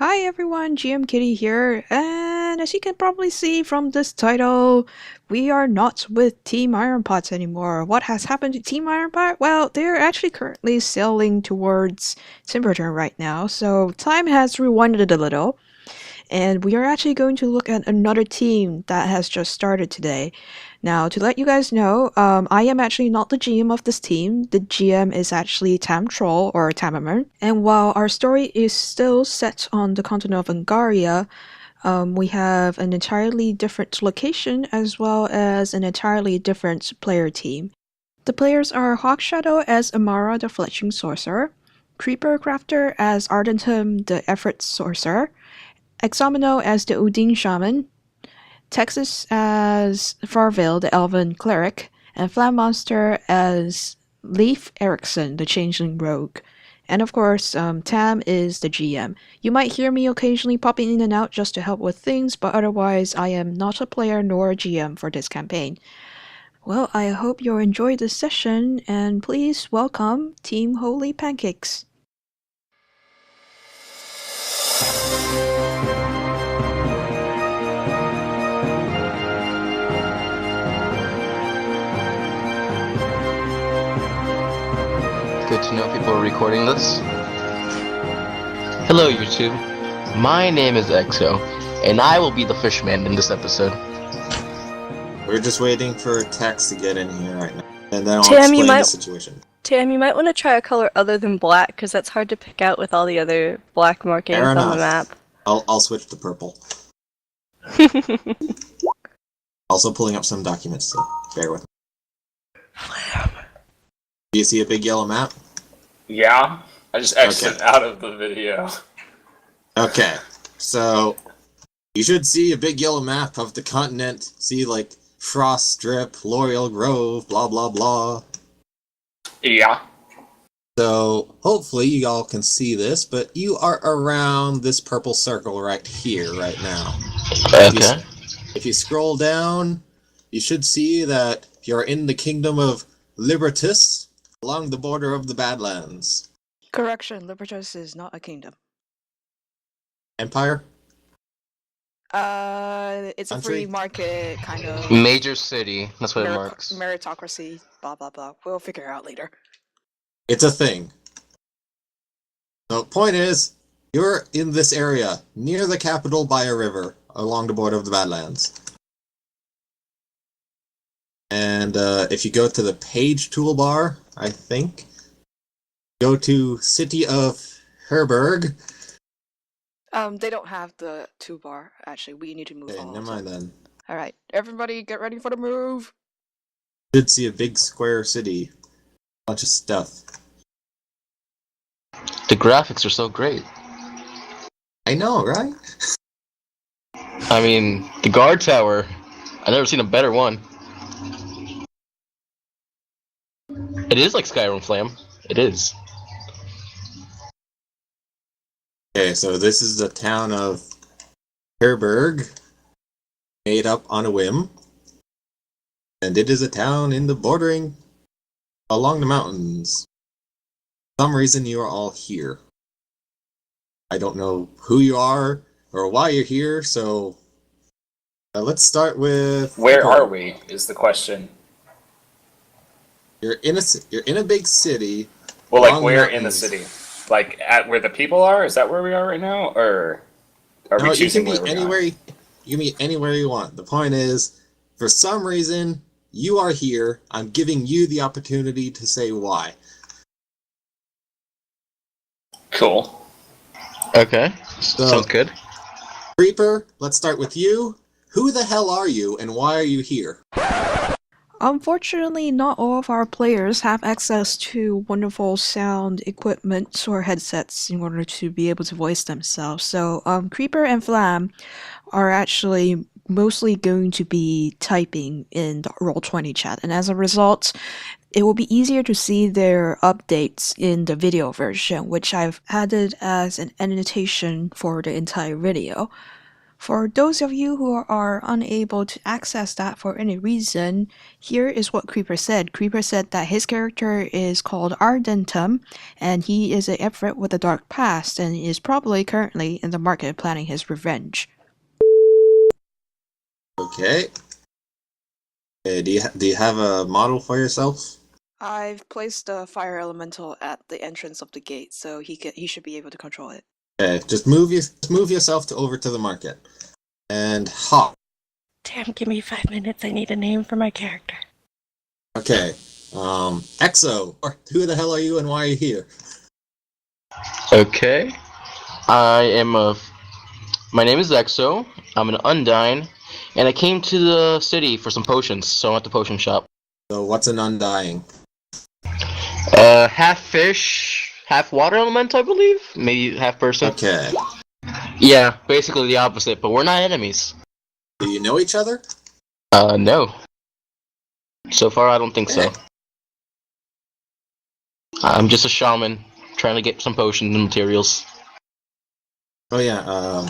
Hi everyone, GM Kitty here, and as you can probably see from this title, we are not with Team Ironpots anymore. What has happened to Team Ironpot? Well, they're actually currently sailing towards Timberturn right now, so time has rewinded a little, and we are actually going to look at another team that has just started today. Now, to let you guys know, I am actually not the GM of this team. The GM is actually Tamtroll, or Tamerman. And while our story is still set on the continent of Angaria, we have an entirely different location as well as an entirely different player team. The players are Hawkshadow as Amara, the fetchling sorcerer, Creeper Crafter as Ardentem, the ifrit sorcerer, Exominino as the undine shaman, Texas as Faervel, the elven cleric, and Flammonster as Leif Erickson, the changeling rogue. And of course, Tam is the GM. You might hear me occasionally popping in and out just to help with things, but otherwise I am not a player nor a GM for this campaign. Well, I hope you'll enjoy this session, and please welcome Team Holy Pancakes. Good to know people are recording this. Hello YouTube, my name is Exo, and I will be the fishman in this episode. We're just waiting for Tex to get in here right now, and then I'll Tam, explain the situation. Tam, you might want to try a color other than black, because that's hard to pick out with all the other black markings Fair on enough. the map. I'll switch to purple. Also pulling up some documents, so bear with me. Do you see a big yellow map? Yeah, I just exited out of the video. Okay, so you should see a big yellow map of the continent. See, like, Frost Strip, L'Oreal Grove, blah blah blah. Yeah. So, hopefully you all can see this, but you are around this purple circle right here, right now. Okay. If you scroll down, you should see that you're in the kingdom of Libertas, along the border of the Badlands. Correction, Libertas is not a kingdom. Empire? It's a Country? free market kind of Major city, that's what it marks. meritocracy, blah blah blah. We'll figure it out later. It's a thing. The point is, you're in this area, near the capital by a river, along the border of the Badlands. And if you go to the page toolbar, I think, go to City of Herberg. They don't have the toolbar. Actually, we need to move Okay, on. never mind then. All right, everybody, get ready for the move. You should see a big square city. Bunch of stuff. The graphics are so great. I know, right? I mean, the guard tower, I've never seen a better one. It is like Skyrim Flam. It is. Okay, so this is the town of Herberg, made up on a whim. And it is a town in the bordering along the mountains. For some reason you are all here. I don't know who you are or why you're here, so let's start with... Where are we, is the question. You're in a big city. Well, like, along where in the mountains. city? Like, at where the people are? Is that where we are right now? Or are we No, you choosing can where be we're anywhere. going? You can be anywhere you want. The point is, for some reason, you are here. I'm giving you the opportunity to say why. Cool. Okay, So- sounds good. Creeper, let's start with you. Who the hell are you, and why are you here? Unfortunately, not all of our players have access to wonderful sound equipment or headsets in order to be able to voice themselves. So, Creeper and Flam are actually mostly going to be typing in the Roll20 chat, and as a result, it will be easier to see their updates in the video version, which I've added as an annotation for the entire video. For those of you who are unable to access that for any reason, here is what Creeper said. Creeper said that his character is called Ardentem, and he is an ifrit with a dark past, and is probably currently in the market planning his revenge. Okay. Do you have a model for yourself? I've placed a fire elemental at the entrance of the gate, so he should be able to control it. Okay, just move yourself over to the market. And hop. Damn, give me 5 minutes. I need a name for my character. Okay. Exo, who the hell are you and why are you here? Okay. My name is Exo. I'm an undine, and I came to the city for some potions, so I'm at the potion shop. So what's an undying? Half fish, half water element, I believe? Maybe half person. Okay. Yeah, basically the opposite, but we're not enemies. Do you know each other? No. So far, I don't think so. I'm just a shaman, trying to get some potions and materials. Oh yeah,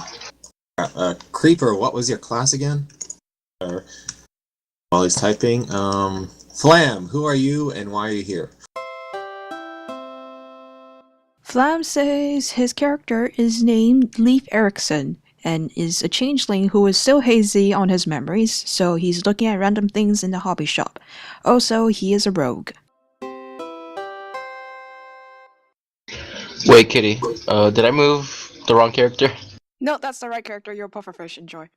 Creeper, what was your class again? While he's typing, Flam, who are you and why are you here? Flam says his character is named Leif Erickson, and is a changeling who is still hazy on his memories, so he's looking at random things in the hobby shop. Also, he is a rogue. Wait, Kitty, did I move the wrong character? No, that's the right character. You're a pufferfish. Enjoy.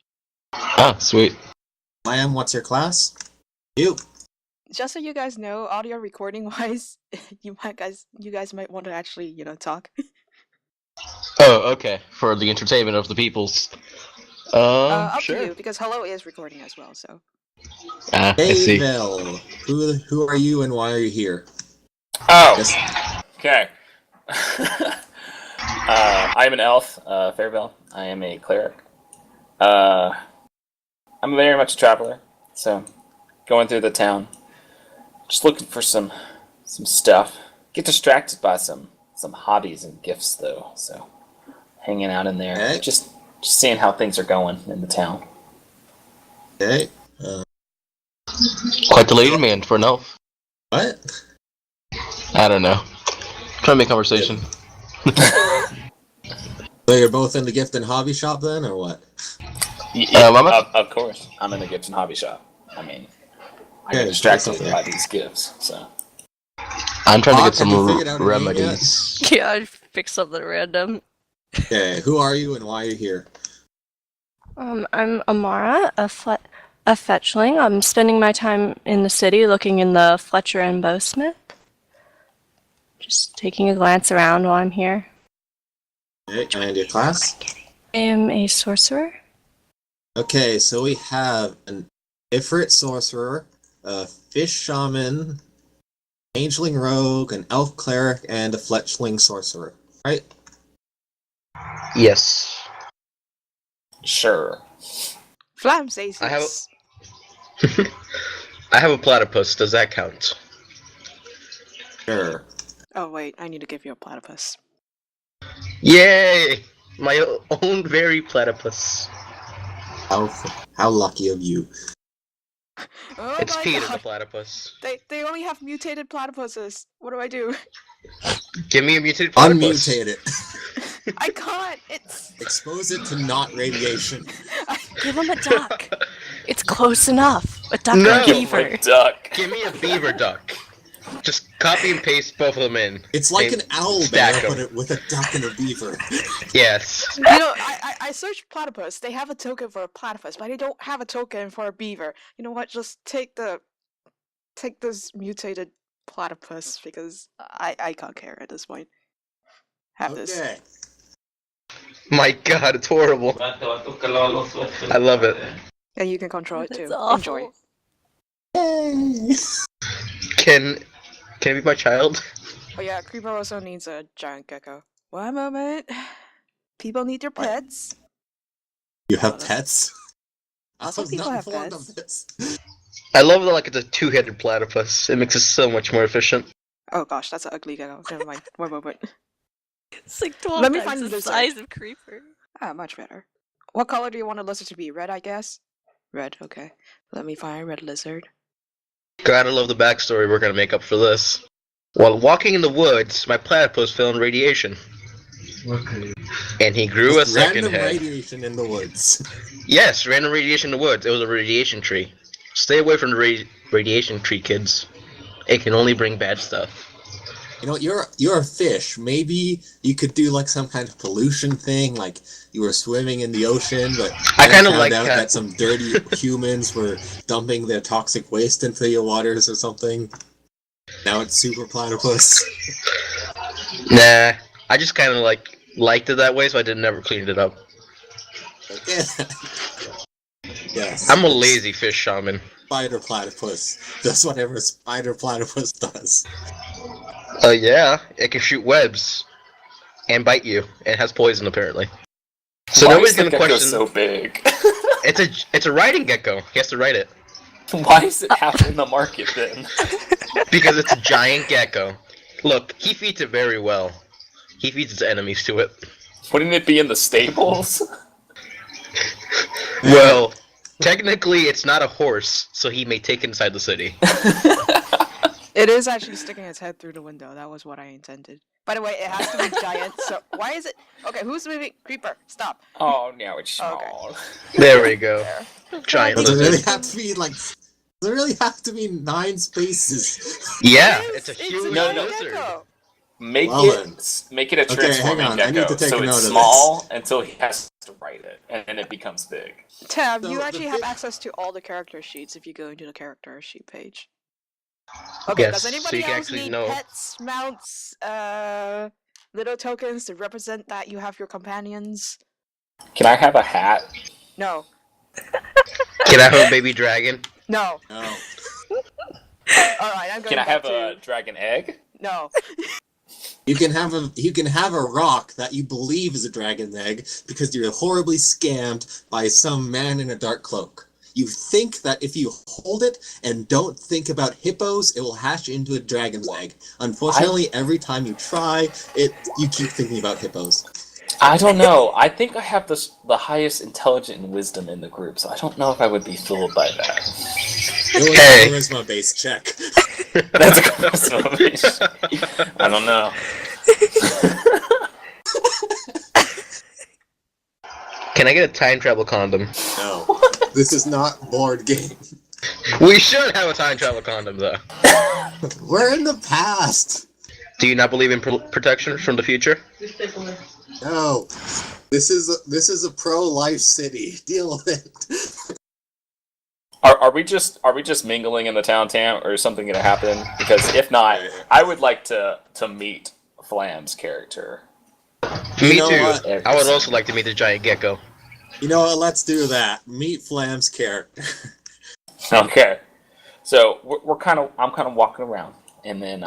Ah, sweet. Flam, what's your class? You. Just so you guys know, audio recording wise, you guys might want to actually, talk. Oh, okay. For the entertainment of the peoples. Up sure. to you, because Hello is recording as well, so. Ah, I see. Faervel, who are you and why are you here? Oh, Yes. okay. I'm an elf, Faervel. I am a cleric. I'm very much a traveler, so going through the town, just looking for some stuff. Get distracted by some hobbies and gifts though, so hanging out in there, Okay. just seeing how things are going in the town. Okay. Quite the lady man for an elf. What? I don't know. Trying to make conversation. So you're both in the gift and hobby shop then, or what? Of course, I'm in the gifts and hobby shop. I mean, I get Okay, distracted okay. by these gifts, so. I'm trying to get Have you some figured out a name remedies. Yeah, I'd pick something random. Okay, who are you and why are you here? I'm Amara, a fetchling. I'm spending my time in the city looking in the Fletcher and Bowsmith. Just taking a glance around while I'm here. Okay, and your class? I am a sorcerer. Okay, so we have an ifrit sorcerer, a fish shaman, changeling rogue, an elf cleric, and a fletchling sorcerer. Right? Yes. Sure. Flam says I have- yes. I have a platypus. Does that count? Sure. Oh wait, I need to give you a platypus. Yay! My own very platypus. How lucky of you. Oh It's my Peter the god, platypus. they only have mutated platypuses. What do I do? Give me a mutated platypus. Unmutate it. I can't. It's. Expose it to not radiation. Give him a duck. It's close enough. A duck No. or a Give beaver. him a duck. Give me a beaver duck. Just copy and paste both of them in. It's like And an owl stack bear, 'em. but with a duck and a beaver. Yes. I searched platypus. They have a token for a platypus, but they don't have a token for a beaver. You know what? Just take this mutated platypus because I can't care at this point. Have this. Okay. My god, it's horrible. I love it. And you can control it too. That's awful. Enjoy. Yay. Can it be my child? Oh yeah, Creeper also needs a giant gecko. One moment. People need their pets. You have pets? I Also was people not have informed pets. of this. I love that like it's a two-headed platypus. It makes it so much more efficient. Oh gosh, that's an ugly gecko. Never mind. One moment. It's like 12 Let me times find the this size of Creeper. Ah, much better. What color do you want a lizard to be? Red, I guess? Red, okay. Let me find a red lizard. Gotta love the backstory we're gonna make up for this. While walking in the woods, my platypus fell in radiation. Okay. And he grew a Just second random head. radiation in the woods. Yes, random radiation in the woods. It was a radiation tree. Stay away from the radiation tree, kids. It can only bring bad stuff. You know, you're a fish. Maybe you could do like some kind of pollution thing, like you were swimming in the ocean, but I then kinda found like out that. that some dirty humans were dumping their toxic waste into your waters or something. Now it's super platypus. Nah, I just kind of liked it that way, so I never cleaned it up. Yeah. Yes. I'm a it's lazy fish shaman. Spider platypus does whatever spider platypus does. Yeah, it can shoot webs and bite you. It has poison apparently. So Why nobody's is the gonna gecko question. so big? It's a riding gecko. He has to ride it Why is it half in the market then? because it's a giant gecko. Look, he feeds it very well. He feeds its enemies to it. Wouldn't it be in the stables? Well, technically, it's not a horse, so he may take it inside the city. It is actually sticking its head through the window. That was what I intended. By the way, it has to be giant, so why is it... Okay, who's moving? Creeper, stop. Oh, now it's Okay. small. There we go. There. Giant Does it lizard. really have to be like? Does it really have to be 9 spaces? Yeah, It it's a is, huge a No, giant no. lizard. gecko. Make Well it a Okay, transforming hang on, I need gecko, to take so note it's of small until he has to ride it, and then it becomes big. Tab, So you the actually have big- access to all the character sheets if you go into the character sheet page. Okay, Yes, does so anybody you can else actually need know. pets, mounts, little tokens to represent that you have your companions? Can I have a hat? No. Can I have a baby dragon? No. No. Alright, I'm going Can I back have to... a dragon egg? No. You can have a rock that you believe is a dragon egg because you're horribly scammed by some man in a dark cloak. You think that if you hold it and don't think about hippos, it will hatch into a dragon's egg. Unfortunately, every time you try it, you keep thinking about hippos. I don't know. I think I have the highest intelligence and wisdom in the group, so I don't know if I would be fooled by that. It was Hey. a charisma-based check. That's a charisma. I don't know. Can I get a time travel condom? No. This is not board game. We should have a time travel condom, though. We're in the past. Do you not believe in protection from the future? No. This is a pro-life city. Deal with it. Are we just mingling in the town, Tam, or is something gonna happen? Because if not, I would like to meet Flam's character. Me know too. what? I would also like to meet the giant gecko. You know what? Let's do that. Meet Flam's character. Okay, so I'm kind of walking around, and then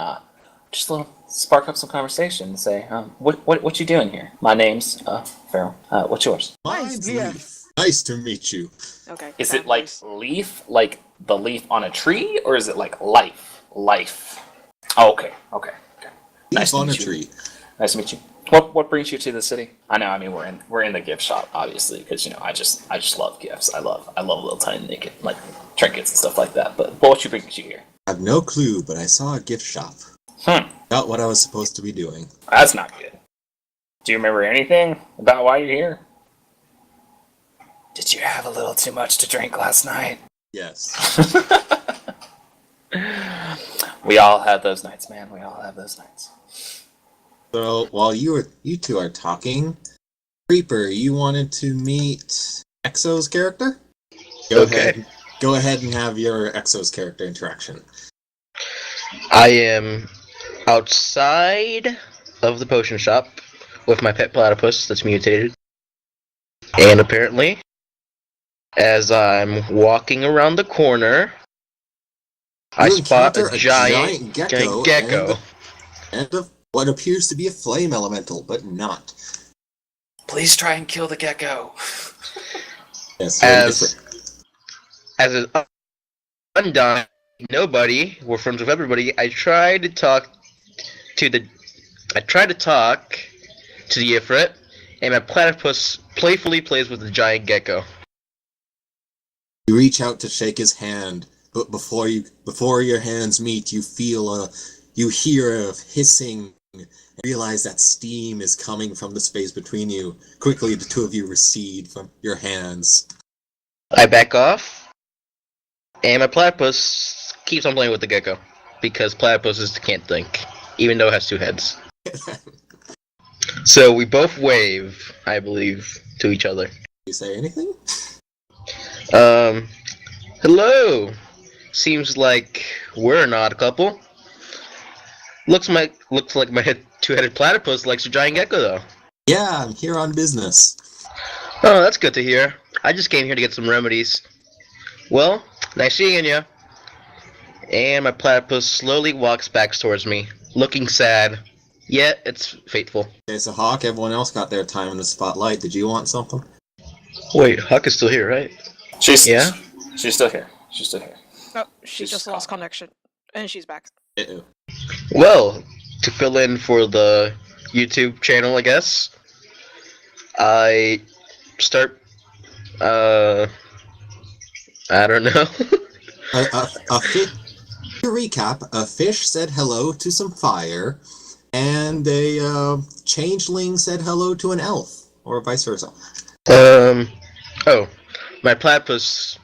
just a little spark up some conversation and say, what you doing here? My name's Faervel. What's yours? Mine's Leif. Leif. Nice to meet you. Okay. Is Tab it like voice. leaf, like the leaf on a tree, or is it like life? Oh, okay. Nice Leaf to on a meet you. tree. Nice to meet you. What brings you to the city? I know. I mean, we're in the gift shop, obviously, because I just love gifts. I love little tiny naked like trinkets and stuff like that. But what brings you here? I have no clue, but I saw a gift shop. Not what I was supposed to be doing. That's not good. Do you remember anything about why you're here? Did you have a little too much to drink last night? Yes. We all have those nights, man. We all have those nights. So while you two are talking, Creeper, you wanted to meet Exo's character? Okay. Go ahead and have your Exo's character interaction. I am outside of the potion shop with my pet platypus that's mutated. And apparently, as I'm walking around the corner, I You spot encounter a giant gecko. And what appears to be a flame elemental, but not. Please try and kill the gecko. Yes. As an undine nobody, we're friends with everybody. I tried to talk to the ifrit, and my platypus playfully plays with the giant gecko. You reach out to shake his hand, but before your hands meet, you hear a hissing, and realize that steam is coming from the space between you. Quickly, the two of you recede from your hands. I back off, and my platypus keeps on playing with the gecko, because platypuses can't think, even though it has 2 heads. So we both wave, I believe, to each other. You say anything? Hello! Seems like we're an odd couple. Looks like my two-headed platypus likes a giant gecko, though. Yeah, I'm here on business. Oh, that's good to hear. I just came here to get some remedies. Well, nice seeing you. And my platypus slowly walks back towards me, looking sad. Yet it's fateful. Okay, so Hawk, everyone else got their time in the spotlight. Did you want something? Wait, Hawk is still here, right? She's Yeah? She's still here. She's still here. Oh, she She's just lost connection. And she's back. Uh-oh. Well, to fill in for the YouTube channel, I guess, I start, I don't know. To recap, a fish said hello to some fire, and a changeling said hello to an elf, or vice versa. My platypus,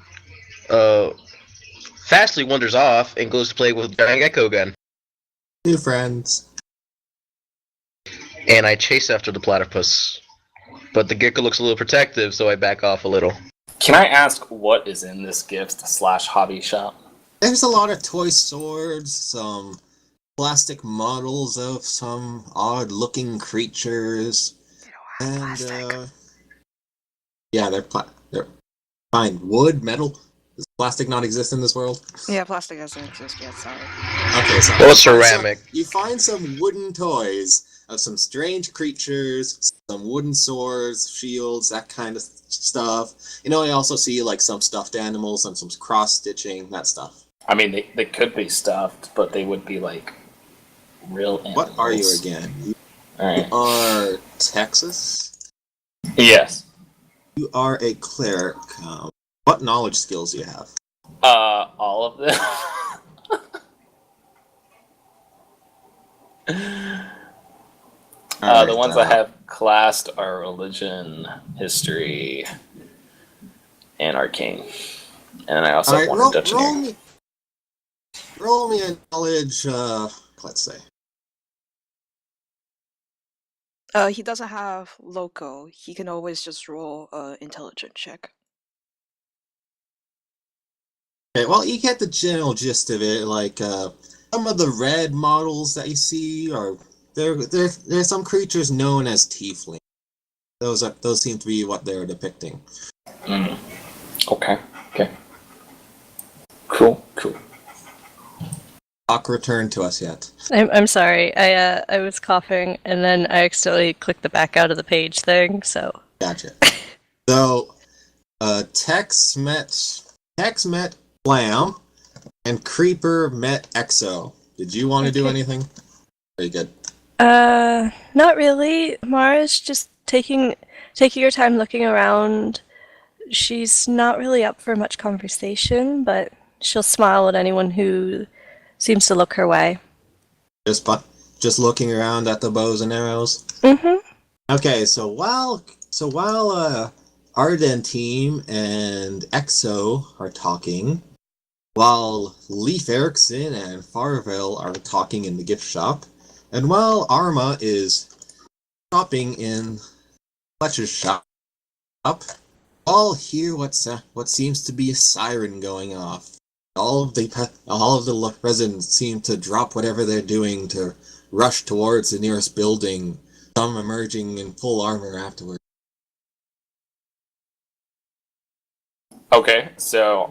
fastly wanders off and goes to play with Giant Gecko again. New friends. And I chase after the platypus. But the gecko looks a little protective, so I back off a little. Can I ask what is in this gift/hobby shop? There's a lot of toy swords, some plastic models of some odd-looking creatures, and plastic. Yeah, they're fine. Wood, metal. Does plastic not exist in this world? Yeah, plastic doesn't exist yet, sorry. Okay, so well, ceramic. You find some wooden toys of some strange creatures, some wooden swords, shields, that kind of stuff. You know, I also see like some stuffed animals and some cross-stitching, that stuff. I mean, they could be stuffed, but they would be like real animals. What are you again? You Alright. are Texas? Yes. You are a cleric. What knowledge skills do you have? All of them. The ones I have classed are religion, history, and arcane. And I also have one in Dutchineer. Roll me a knowledge, let's say. He doesn't have loco. He can always just roll intelligence check. Okay, well, you get the general gist of it. Like, some of the red models that you see are there's some creatures known as tiefling. Those seem to be what they're depicting. Okay. Cool. Not returned to us yet. I'm sorry. I was coughing and then I accidentally clicked the back out of the page thing. So Gotcha. So, Tex met Flam, and Creeper met Exo. Did you want to do anything? Very good. Not really. Mara's just taking her time looking around. She's not really up for much conversation, but she'll smile at anyone who seems to look her way. Just looking around at the bows and arrows. Mm-hmm. Okay, so while Ardentem and Exo are talking, while Leif Erickson and Faervel are talking in the gift shop, and while Arma is shopping in Fletcher's shop, all hear what seems to be a siren going off. All of the residents seem to drop whatever they're doing to rush towards the nearest building, some emerging in full armor afterwards. Okay, so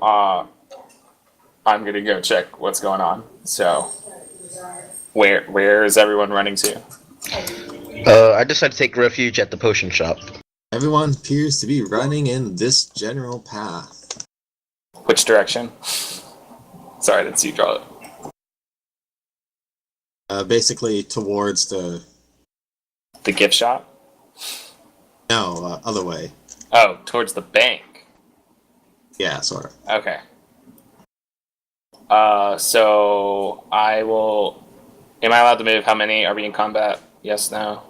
I'm gonna go check what's going on. So where is everyone running to? I decided to take refuge at the potion shop. Everyone appears to be running in this general path. Which direction? Sorry, I didn't see you draw it. Basically towards the gift shop. No, other way. Oh, towards the bank. Yeah, sort of. Okay. So I will. Am I allowed to move? How many are we in combat? Yes, no.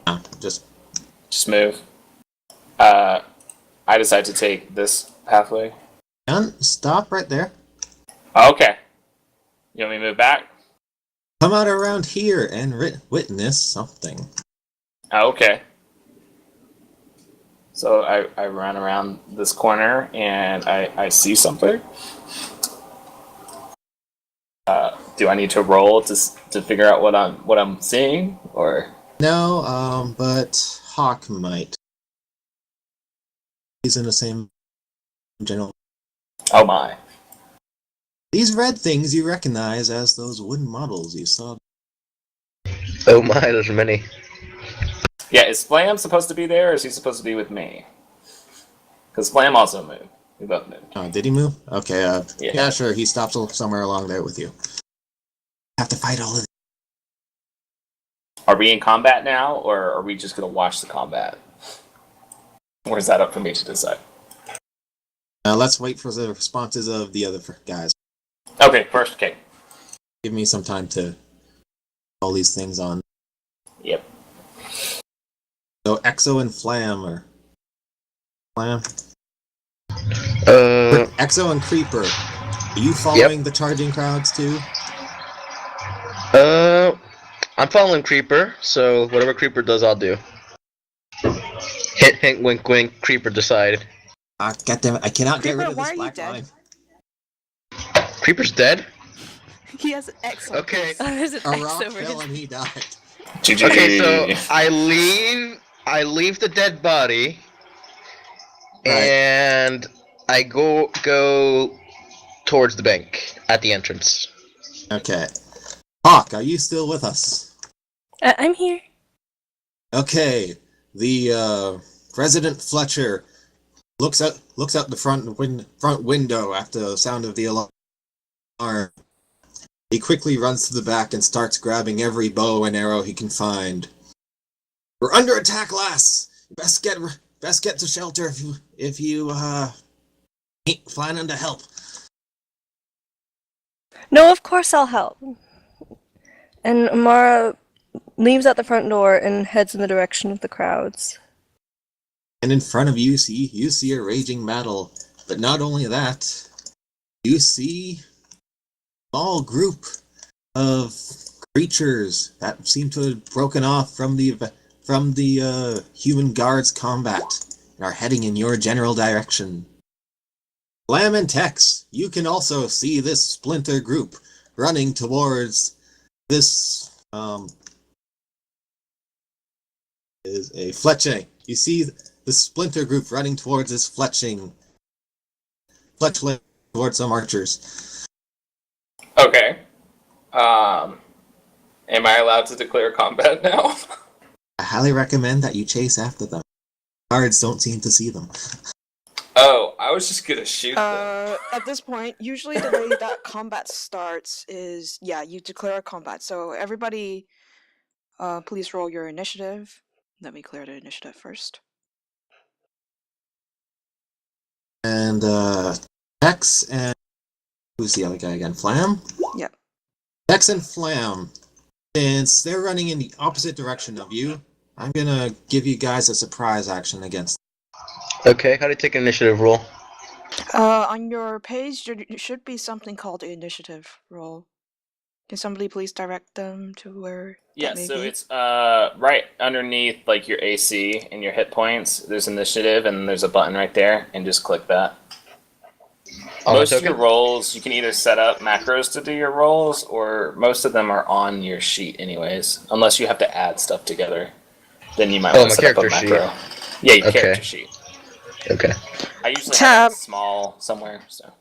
No, just move. I decide to take this pathway. stop right there. Okay. You want me to move back? Come out around here and witness something. Okay. So I run around this corner and I see something. Do I need to roll to figure out what I'm seeing, or? No, but Hawk might. He's in the same general. Oh my. These red things you recognize as those wooden models you saw. Oh my, there's many. Yeah, is Flam supposed to be there, or is he supposed to be with me? Because Flam also moved. We both moved. Oh, did he move? Okay, Yeah. yeah, sure, he stops somewhere along there with you. Have to fight all of them. Are we in combat now, or are we just going to watch the combat? Or is that up for me to decide? Let's wait for the responses of the other guys. Okay, first, okay. Give me some time to all these things on. Yep. So Exo and Flam are Flam. Exo and Creeper. Are you following the charging crowds too? I'm following Creeper, so whatever Creeper does, I'll do. Hint, hint, wink, wink. Creeper decided. God damn it! I cannot get rid Creeper, of why this are you black dead? line. Creeper's dead? He has an X on Okay. his- Oh, there's an A X rock over fell his... and he died. GG. Okay, so I leave the dead body, Right. and I go towards the bank at the entrance. Okay. Hawk, are you still with us? I'm here. Okay. The President Fletcher looks out the front window after the sound of the alarm. He quickly runs to the back and starts grabbing every bow and arrow he can find. We're under attack, lass. Best get to shelter if you ain't planning to help. No, of course I'll help. And Amara leaves out the front door and heads in the direction of the crowds. And in front of you, you see a raging battle. But not only that, you see a small group of creatures that seem to have broken off from the human guards combat and are heading in your general direction. Flam and Tex, you can also see this splinter group running towards this is a fletching. You see the splinter group running towards this fletchling towards some archers. Okay. Am I allowed to declare combat now? I highly recommend that you chase after them. Guards don't seem to see them. Oh, I was just gonna shoot them. At this point, usually the way that combat starts is, yeah, you declare combat. So everybody, please roll your initiative. Let me clear the initiative first. And Tex and who's the other guy again? Flam? Yep. Tex and Flam. Since they're running in the opposite direction of you, I'm gonna give you guys a surprise action against them. Okay, how do you take an initiative roll? On your page, there should be something called the initiative roll. Can somebody please direct them to where Yeah, that may so be? it's right underneath like your AC and your hit points. There's initiative and there's a button right there, and just click that. On Most the of your token? rolls, you can either set up macros to do your rolls, or most of them are on your sheet anyways. Unless you have to add stuff together, then you might Oh, want my to set up a character macro. Yeah, your Okay. character sheet. Okay. I usually Tab. have it small somewhere. So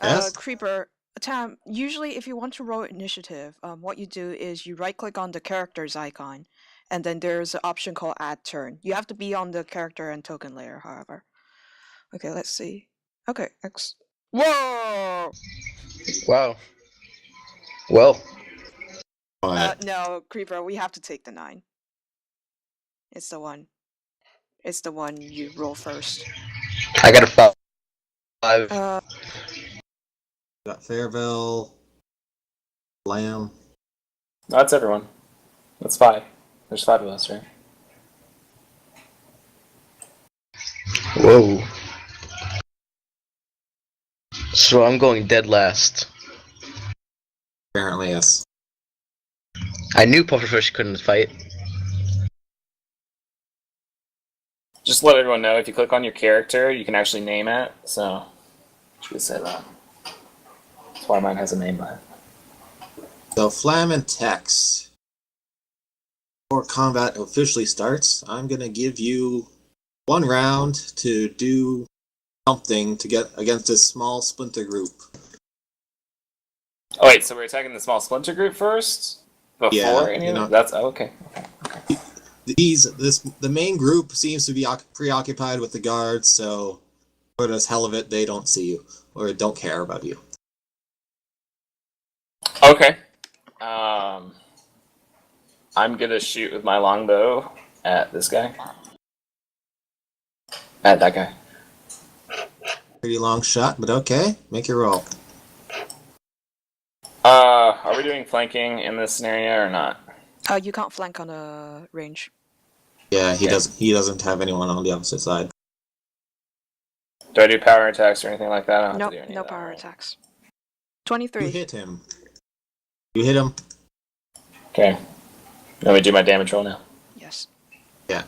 Yes? Creeper, Tam, usually if you want to roll initiative, what you do is you right-click on the character's icon, and then there's an option called Add Turn. You have to be on the character and token layer, however. Okay, let's see. Okay, Whoa! Wow. Well, But No, Creeper, we have to take the 9. It's the one. is the one you roll first. I got a 5. Got Faervel, Lamb. No, that's everyone. That's 5. There's 5 of us, right? Whoa. So I'm going dead last. Apparently, yes. I knew Pufferfish couldn't fight. Just let everyone know, if you click on your character, you can actually name it, so should we say that? That's why mine has a name by it. So, Flam and Tex. Before combat officially starts, I'm going to give you 1 round to do something to get against this small splinter group. Oh wait, so we're attacking the small splinter group first? Before any of that? That's okay. The main group seems to be preoccupied with the guards, so for the hell of it, they don't see you or don't care about you. Okay. I'm gonna shoot with my longbow at this guy. At that guy. Pretty long shot, but okay. Make your roll. Are we doing flanking in this scenario or not? You can't flank on a range. Yeah, he doesn't have anyone on the opposite side. Do I do power attacks or anything like that? I don't have Nope, to do any no of that, power right? attacks. You 23. hit him. You hit him. Okay. Let me do my damage roll now. Yes. Yeah.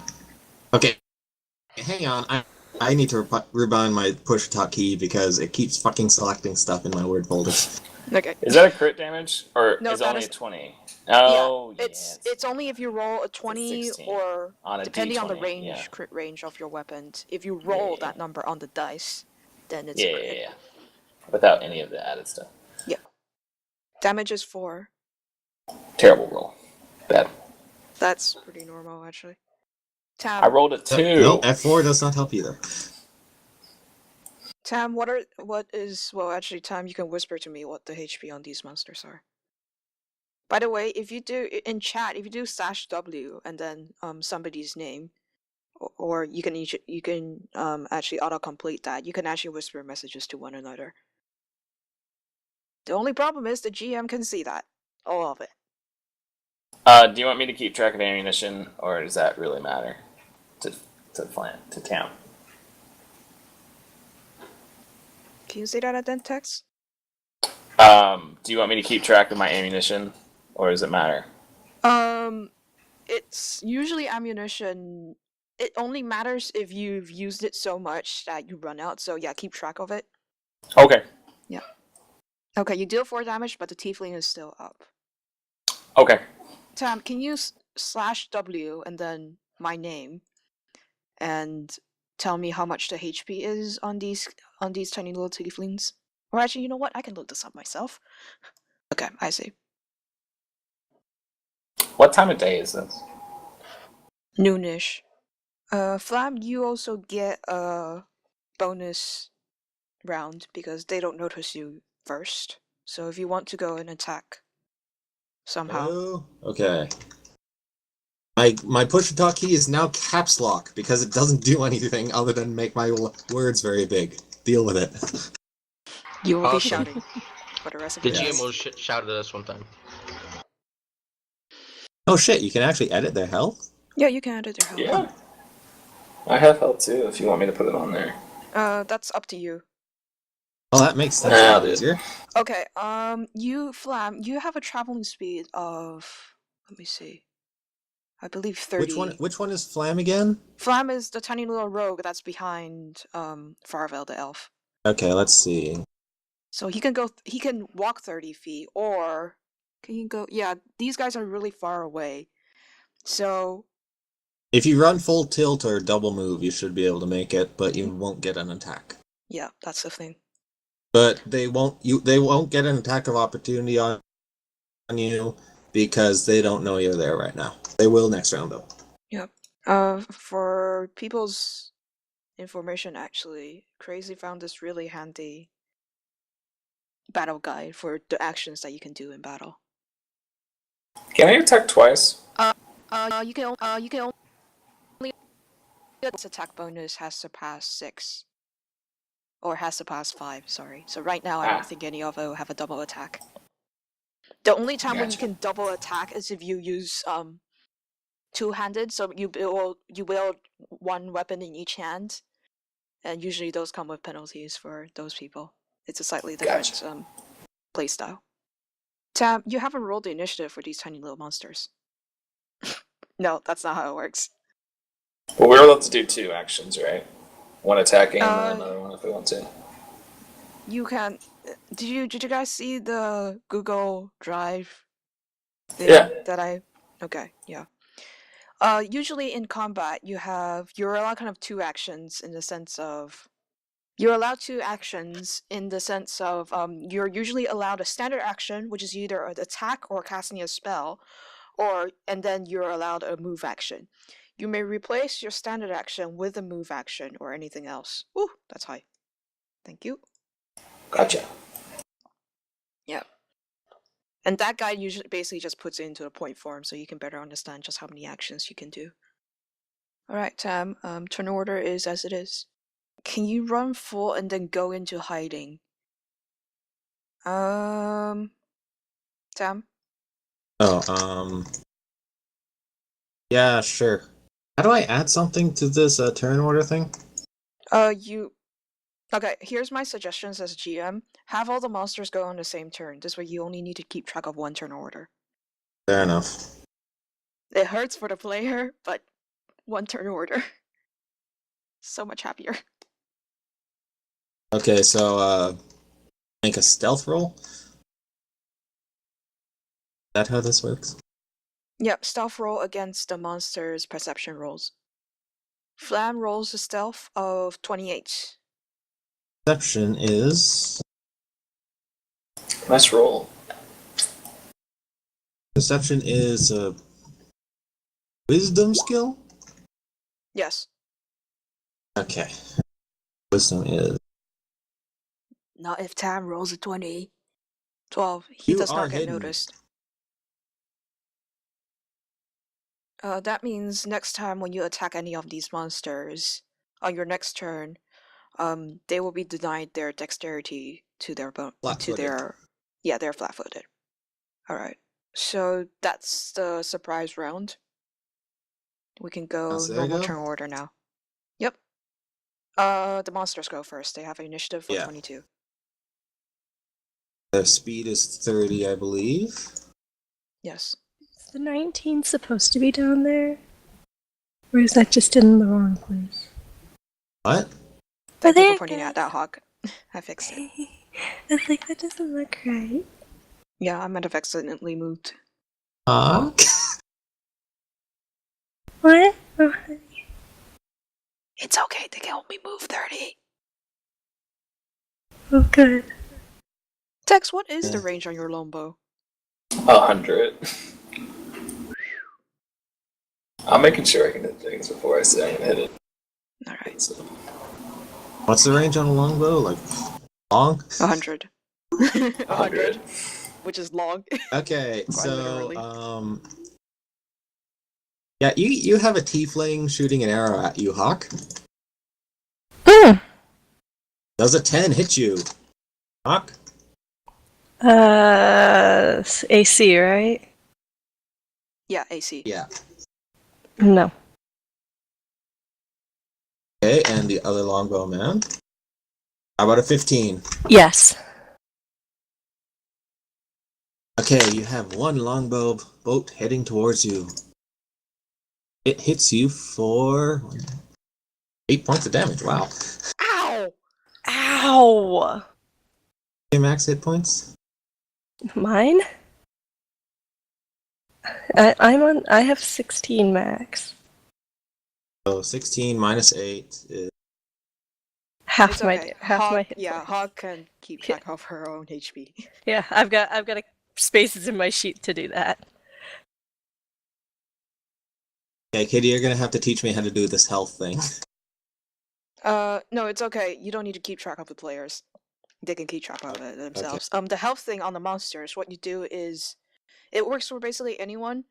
Okay. Hang on. I need to rebind my push top key because it keeps fucking selecting stuff in my word folders. Okay. Is that a crit damage? Or No, is it that only is- a 20? Oh, yeah. It's only if you roll a 20 16 or on a depending on the D20, range, yeah. crit range of your weapons. If you roll Yeah. that number on the dice, then it's a crit. Yeah. Without any of the added stuff. Yeah. Damage is 4. Terrible roll. Bad. That's pretty normal, actually. I Tam, rolled a 2. No, F4 does not help either. Tam, actually, Tam, you can whisper to me what the HP on these monsters are. By the way, if you do in chat, if you do /W and then somebody's name, or you can actually autocomplete that. You can actually whisper messages to one another. The only problem is the GM can see that, all of it. Do you want me to keep track of ammunition, or does that really matter to town? Can you say that at then text? Do you want me to keep track of my ammunition, or does it matter? It's usually ammunition. It only matters if you've used it so much that you run out. So yeah, keep track of it. Okay. Yeah. Okay, you deal 4 damage, but the tiefling is still up. Okay. Tam, can you /W and then my name, and tell me how much the HP is on these tiny little tieflings? Or actually, you know what? I can look this up myself. Okay, I see. What time of day is this? Noonish. Flam, you also get a bonus round because they don't notice you first. So if you want to go and attack somehow. Oh, okay. My push to talk key is now caps lock because it doesn't do anything other than make my words very big. Deal with it. You will Awesome. be shouting for the rest of The the GM day. will shout at us one time. Oh shit, you can actually edit their health? Yeah, you can edit your health. Yeah. I have health too, if you want me to put it on there. That's up to you. Oh, that makes sense. Nah, A lot dude. easier. Okay, Flam, you have a traveling speed of, let me see, I believe 30. Which one is Flam again? Flam is the tiny little rogue that's behind Faervel the elf. Okay, let's see. So he can walk 30 feet, or can he go? Yeah, these guys are really far away. So If you run full tilt or double move, you should be able to make it, but you won't get an attack. yeah, that's the thing. But they won't get an attack of opportunity on you because they don't know you're there right now. They will next round though. Yeah. For people's information, actually, Crazy found this really handy battle guide for the actions that you can do in battle. Can I attack twice? You can only its attack bonus has to pass 6. Or has to pass 5, sorry. So right now I don't think any of it will have a double attack. The only time when you Gotcha. can double attack is if you use two-handed, so you wield one weapon in each hand. And usually those come with penalties for those people. It's a slightly different Gotcha. playstyle. Tam, you haven't rolled the initiative for these tiny little monsters. No, that's not how it works. Well, we're allowed to do 2 actions, right? One attacking and then another one if we want to. You can. Did you guys see the Google Drive thing Yeah. that I? Okay, yeah. Usually in combat, you're allowed kind of 2 actions in the sense of you're usually allowed a standard action, which is either an attack or casting a spell, and then you're allowed a move action. You may replace your standard action with a move action or anything else. Ooh, that's high. Thank you. Gotcha. Yeah. And that guide usually basically just puts it into a point form so you can better understand just how many actions you can do. Alright, Tam, turn order is as it is. Can you run full and then go into hiding? Tam? Oh, yeah, sure. How do I add something to this turn order thing? Okay, here's my suggestions as GM. Have all the monsters go on the same turn. This way you only need to keep track of one turn order. Fair enough. It hurts for the player, but one turn order. So much happier. Okay, so make a stealth roll? Is that how this works? Yep, stealth roll against the monster's perception rolls. Flam rolls a stealth of 28. Perception is... Nice roll. Perception is a wisdom skill? Yes. Okay. Wisdom is... Not if Tam rolls a 20. 12. He You does are not get hidden. noticed. That means next time when you attack any of these monsters, on your next turn, they will be denied their dexterity to their they're flat-footed. Alright. So that's the surprise round. We can go normal turn order now. Yep. The monsters go first. They have an initiative for 22. Their speed is 30, I believe. Yes. Is the 19 supposed to be down there? Or is that just in the wrong place? What? Thank you for pointing out that, Hawk. I fixed it. I was like, that doesn't look right. Yeah, I might have accidentally moved. Hawk? What? It's okay, they can only move 30. Oh, good. Tex, what is the range on your longbow? 100. I'm making sure I can hit things before I say I can hit it. Alright. So. What's the range on a longbow? Like, long? 100. 100. Which is long. Okay, so, literally. yeah, you have a tiefling shooting an arrow at you, Hawk. Does a 10 hit you? Hawk? AC, right? Yeah, AC. Yeah. No. Okay, and the other longbow man? How about a 15? Yes. Okay, you have one longbow boat heading towards you. It hits you for 8 points of damage. Wow. Ow! Ow! Your max hit points? Mine? I have 16 max. So 16 minus 8 is... Half my hit Yeah, Hawk can keep track of her own HP. Yeah, I've got spaces in my sheet to do that. Okay, Katie, you're gonna have to teach me how to do this health thing. No, it's okay. You don't need to keep track of the players. They can keep track of it themselves. Okay. The health thing on the monsters, what you do is, it works for basically anyone.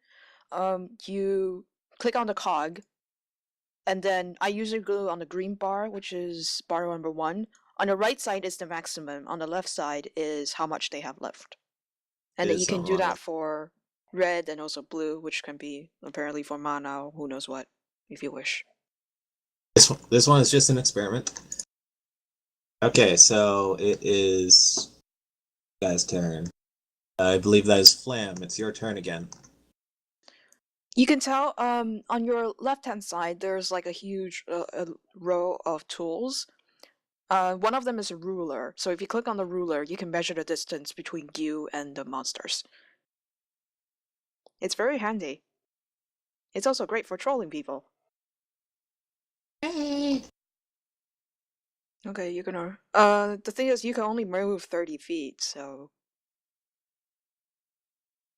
You click on the cog, And then I usually go on the green bar, which is bar number 1. On the right side is the maximum. On the left side is how much they have left. And then you Is can do Amara. that for red and also blue, which can be apparently for mana or who knows what, if you wish. This one is just an experiment. Okay, so it is you guys' turn. I believe that is Flam. It's your turn again. You can tell on your left-hand side, there's like a huge a row of tools. One of them is a ruler. So if you click on the ruler, you can measure the distance between you and the monsters. It's very handy. It's also great for trolling people. Hey. Okay, you're gonna... the thing is, you can only move 30 feet, so...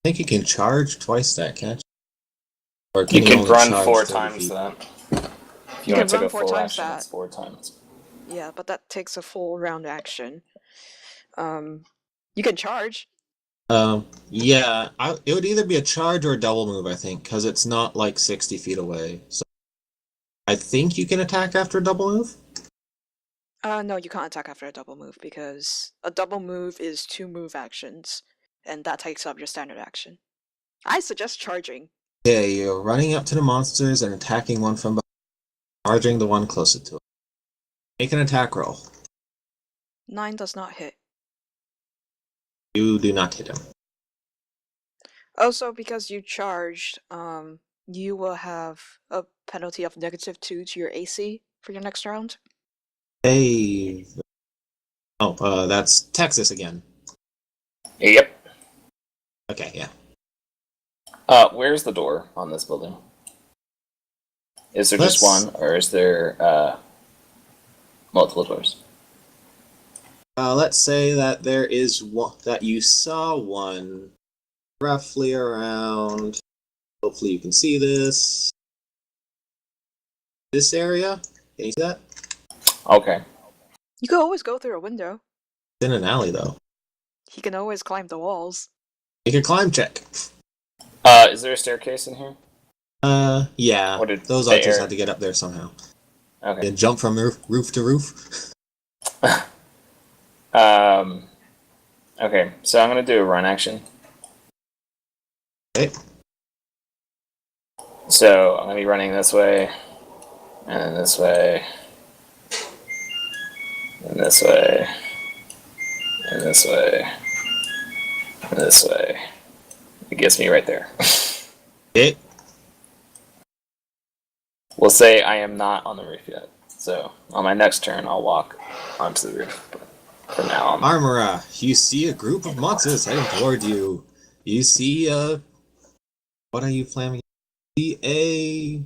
I think you can charge twice that, can't you? Or You can can only run charge 4 30 times feet? that. If You you can want to take run a 4 full times action, that. it's 4 times. Yeah, but that takes a full round action. You can charge. Yeah, it would either be a charge or a double move, I think, because it's not like 60 feet away. So I think you can attack after a double move? No, you can't attack after a double move, because a double move is 2 move actions, and that takes up your standard action. I suggest charging. Okay, you're running up to the monsters and attacking one from behind, charging the one closer to it. Make an attack roll. 9 does not hit. You do not hit him. Also, because you charged, you will have a penalty of -2 to your AC for your next round. Hey. Oh, that's Texas again. Yep. Okay, yeah. Where's the door on this building? Is there Let's- just one, or is there multiple doors? Let's say that there is one, that you saw one roughly around, hopefully you can see this area. Can you see that? Okay. You could always go through a window. It's in an alley, though. He can always climb the walls. Make a climb check. Is there a staircase in here? Yeah. Or did Those they archers air- had to get up there somehow. Okay. And jump from roof to roof. Okay, so I'm gonna do a run action. Okay. So I'm gonna be running this way, and then this way, and this way, and this way, and this way. It gets me right there. Okay. We'll say I am not on the roof yet. So on my next turn, I'll walk onto the roof. But for now, I'm... Amara, you see a group of monsters heading toward you. You see what are you flamming? You see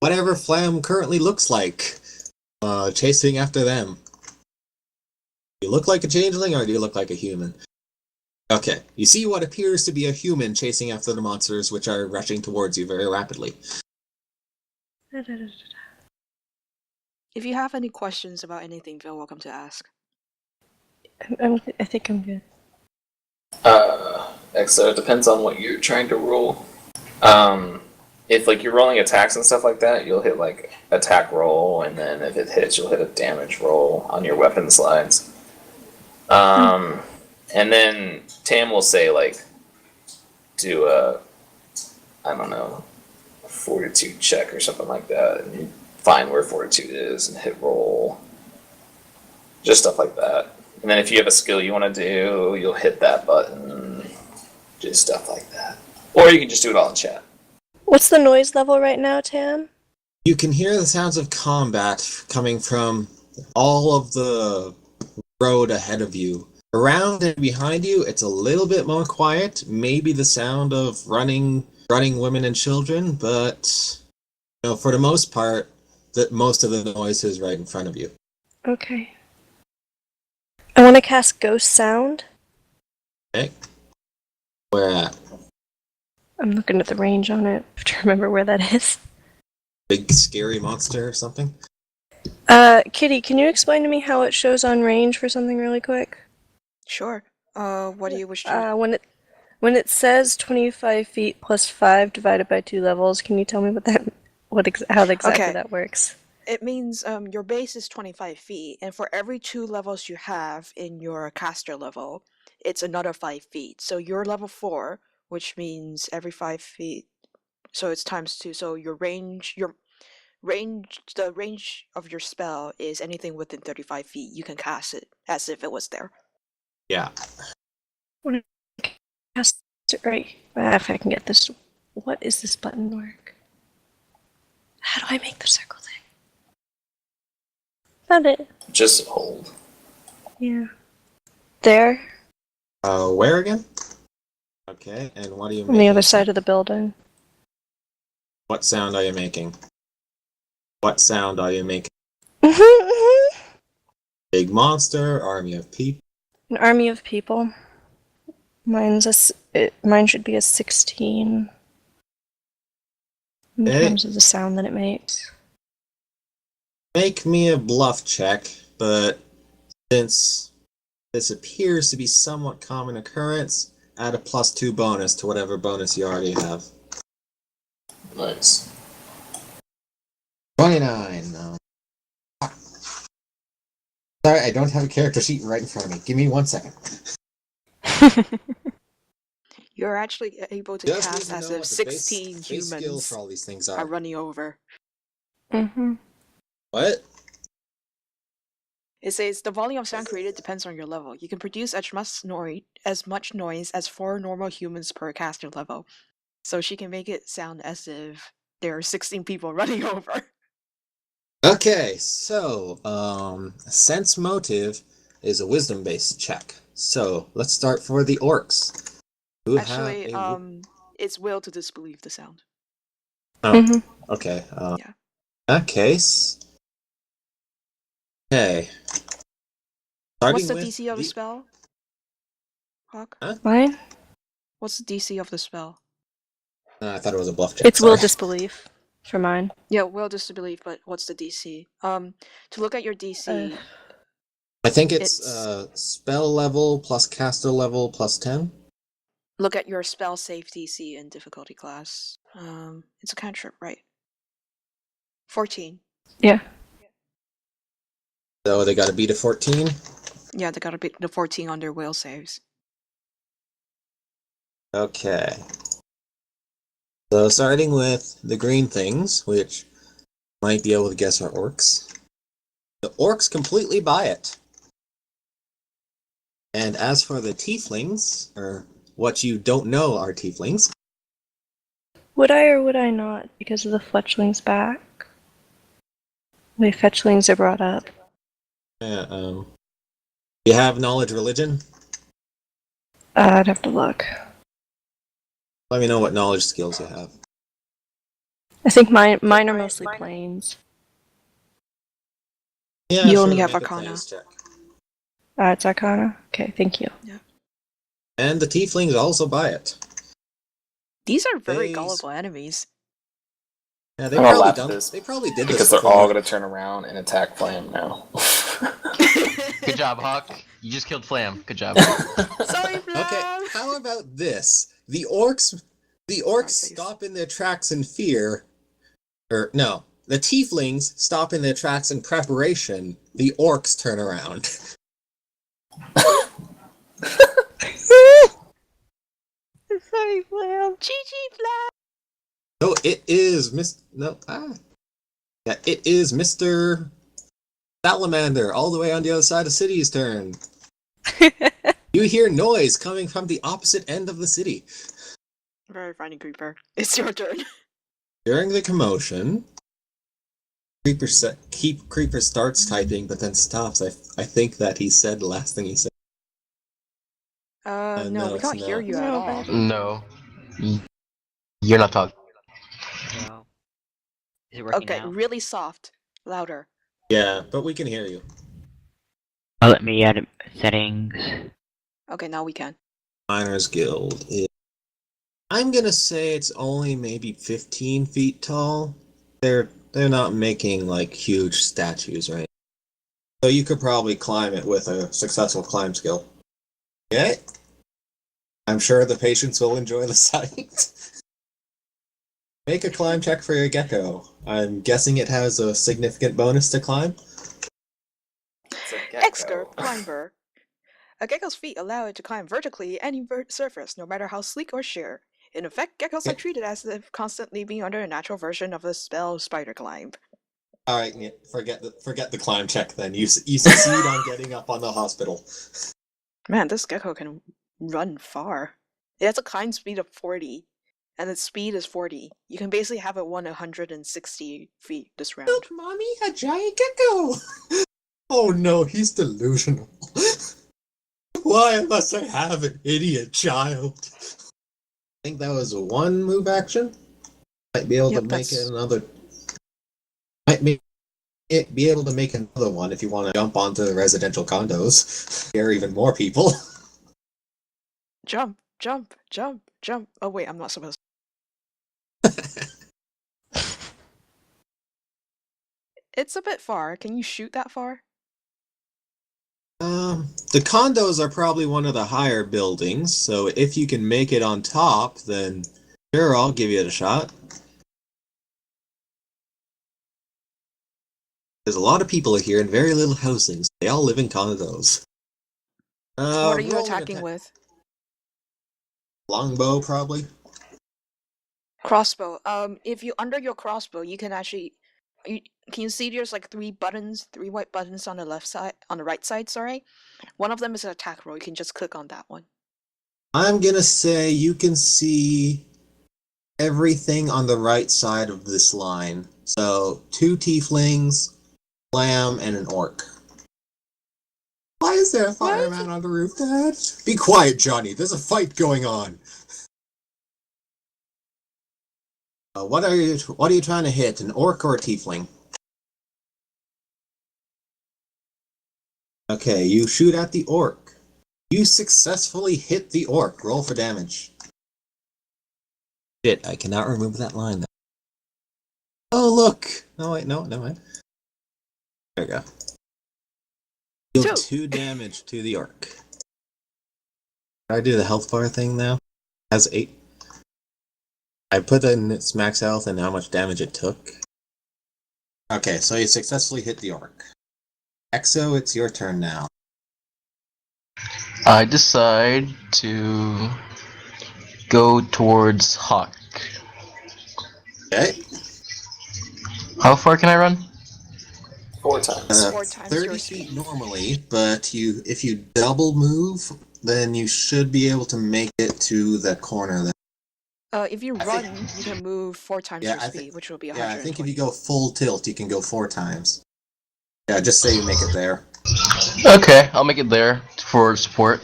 whatever Flam currently looks like, chasing after them. Do you look like a changeling or do you look like a human? Okay, you see what appears to be a human chasing after the monsters, which are rushing towards you very rapidly. If you have any questions about anything, feel welcome to ask. I think I'm good. So it depends on what you're trying to roll. If like you're rolling attacks and stuff like that, you'll hit like attack roll, and then if it hits, you'll hit a damage roll on your weapon slides. And then Tam will say like, do a, I don't know, a fortitude check or something like that, and you find where fortitude is and hit roll. Just stuff like that. And then if you have a skill you want to do, you'll hit that button. Just stuff like that. Or you can just do it all in chat. What's the noise level right now, Tam? You can hear the sounds of combat coming from all of the road ahead of you. Around and behind you, it's a little bit more quiet. Maybe the sound of running women and children, but for the most part, most of the noise is right in front of you. Okay. I want to cast Ghost Sound. Okay. Where at? I'm looking at the range on it. I have to remember where that is. Big scary monster or something? Kitty, can you explain to me how it shows on range for something really quick? Sure. What do you wish to... When it says 25 feet plus 5 divided by 2 levels, can you tell me how exactly Okay. that works. It means your base is 25 feet, and for every 2 levels you have in your caster level, it's another 5 feet. So you're level 4, which means every 5 feet, so it's times 2. So the range of your spell is anything within 35 feet. You can cast it as if it was there. Yeah. When I cast it right, if I can get this, what is this button work? How do I make the circle thing? Found it. Just hold. Yeah. There, Where again? Okay, and what are you on making? the other side of the building. What sound are you making? What sound are you making? Big monster, army of people. An army of people. Mine should be a 16 in Okay. terms of the sound that it makes. Make me a bluff check, but since this appears to be somewhat common occurrence, add a +2 bonus to whatever bonus you already have. Nice. 29. No. Sorry, I don't have a character sheet right in front of me. Give me 1 second. You're actually able to Just cast need to as know if what the 16 base skills humans for all these things are are. running over. Mm-hmm. What? It says the volume of sound created depends on your level. You can produce as much noise as 4 normal humans per caster level. So she can make it sound as if there are 16 people running over. Okay, so, sense motive is a wisdom-based check. So, let's start for the orcs. Who Actually, have it's will to disbelieve the sound. Oh, Mm-hmm. okay. Yeah. In that case... Okay. What's Starting the with DC of the spell? Hawk? Huh? Mine? What's the DC of the spell? I thought it was a bluff check. It's will Sorry. disbelief for mine. Yeah, will disbelieve, but what's the DC? To look at your DC, I think it's it's- spell level plus caster level plus 10. look at your spell save DC and difficulty class. It's a cantrip, right? 14. Yeah. So they got to beat a 14. Yeah, they gotta beat the 14 on their will saves. Okay. So starting with the green things, which might be able to guess are orcs. The orcs completely buy it. And as for the tieflings, or what you don't know are tieflings, Would I or would I not because of the fetchling's back? The way fetchlings are brought up. you have knowledge religion? I'd have to look. Let me know what knowledge skills you have. I think mine are mostly planes. Yeah, You sure, only have make a Arcana. planes check. It's Arcana? Okay, thank you. And the tieflings also buy it. These are very They- gullible enemies. Yeah, they I'm gonna probably laugh at done. this They probably did because this they're before. all gonna turn around and attack Flam now. Good job, Hawk. You just killed Flam. Good job. Sorry, Flam! Okay, how about this? The orcs face. stop in their tracks in fear. Or no, the tieflings stop in their tracks in preparation. The orcs turn around. Sorry, Flam. GG, Flam! No, it is it is Mr. Salamander, all the way on the other side of the city's turn. You hear noise coming from the opposite end of the city. Very funny, Creeper. It's your turn. During the commotion, Creeper starts typing, but then stops. I think that he said the last thing he said. No, no, we it's can't hear not. you at No, all. No. You're not talking. Well, is it working Okay, now? really soft. Louder. Yeah, but we can hear you. Oh, let me add settings. Okay, now we can. Miners Guild is... I'm gonna say it's only maybe 15 feet tall. They're not making like huge statues, right? So you could probably climb it with a successful climb skill. Okay? I'm sure the patients will enjoy the sight. Make a climb check for your gecko. I'm guessing it has a significant bonus to climb. It's a gecko. Expert climber. A gecko's feet allow it to climb vertically any surface, no matter how sleek or sheer. In effect, geckos are treated as if constantly being under a natural version of the spell spider climb. Alright, forget the climb check then. You succeed on getting up on the hospital. Man, this gecko can run far. It has a climb speed of 40, and its speed is 40. You can basically have it run 160 feet this round. Look, mommy, a giant gecko! Oh no, he's delusional. Why must I have an idiot child? I think that was a one move action. Might be able to make it another. Might make it be able to make another one if you want to jump onto residential condos. Scare even more people. Jump, jump, jump, jump. Oh wait, I'm not supposed to. It's a bit far. Can you shoot that far? The condos are probably one of the higher buildings, so if you can make it on top, then sure, I'll give you it a shot. There's a lot of people here and very little housing, so they all live in condos. What are you attacking with? Longbow, probably. Crossbow. If you under your crossbow, you can actually. Can you see there's like three white buttons on the left side, on the right side, sorry? One of them is an attack roll. You can just click on that one. I'm gonna say you can see everything on the right side of this line. So, 2 tieflings, lamb, and an orc. Why is there a fireman on the roof, Dad? Be quiet, Johnny. There's a fight going on. What are you trying to hit? An orc or a tiefling? Okay, you shoot at the orc. You successfully hit the orc. Roll for damage. Shit, I cannot remove that line now. Oh, look! No, wait, no, never mind. There we go. Deal 2 damage to the orc. Can I do the health bar thing now? It has 8. I put in its max health and how much damage it took. Okay, so you successfully hit the orc. Exo, it's your turn now. I decide to go towards Hawk. Okay. How far can I run? 4 times. 4 times 30 your feet speed. normally, but if you double move, then you should be able to make it to the corner there. If you run, you can move 4 times your speed, which will be 120. Yeah, I think if you go full tilt, you can go 4 times. Yeah, just say you make it there. Okay, I'll make it there for support.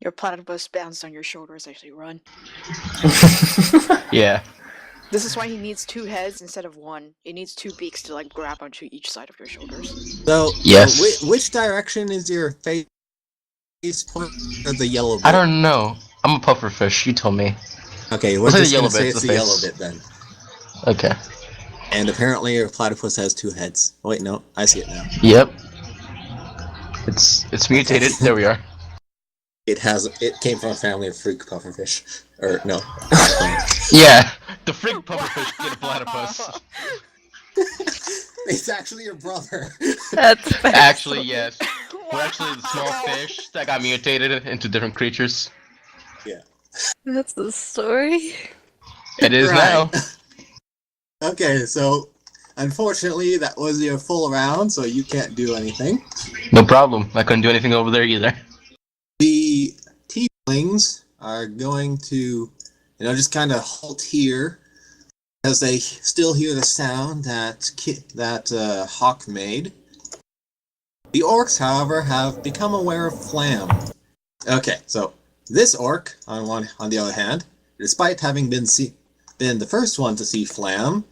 Your platypus bounced on your shoulders as you run. Yeah. This is why he needs 2 heads instead of 1. He needs 2 beaks to like grab onto each side of your shoulders. So, Yes. Which direction is your face point, or the yellow bit? I don't know. I'm a pufferfish. You told me. Okay, we're Let's say just the yellow gonna say bit's it's the the face. yellow bit then. Okay. And apparently your platypus has 2 heads. Oh, wait, no, I see it now. Yep. It's mutated. There we are. It came from a family of freak pufferfish. Or, no. Yeah. The freak pufferfish get a platypus. It's actually your brother. That's Actually, yes. We're actually the small fish that got mutated into different creatures. Yeah. That's the story. It is Right. now. Okay, so unfortunately that was your full round, so you can't do anything. No problem. I couldn't do anything over there either. The tieflings are going to, just kind of halt here as they still hear the sound that Hawk made. The orcs, however, have become aware of Flam. Okay, so this orc, on the other hand, despite having been the first one to see Flam,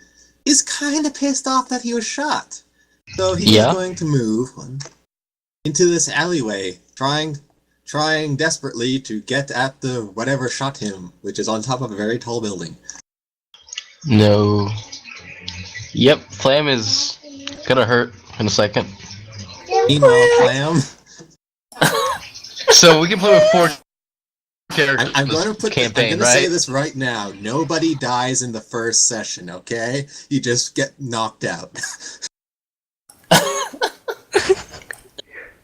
is kind of pissed off that he was shot. So he's going to move into this alleyway, trying desperately to get at the whatever shot him, which is on top of a very tall building. No. Yep, Flam is gonna hurt in a second. Meanwhile, Flam. So we can play with 4 I'm going to put. I'm campaign, going to right? say this right now. Nobody dies in the first session. Okay, you just get knocked out.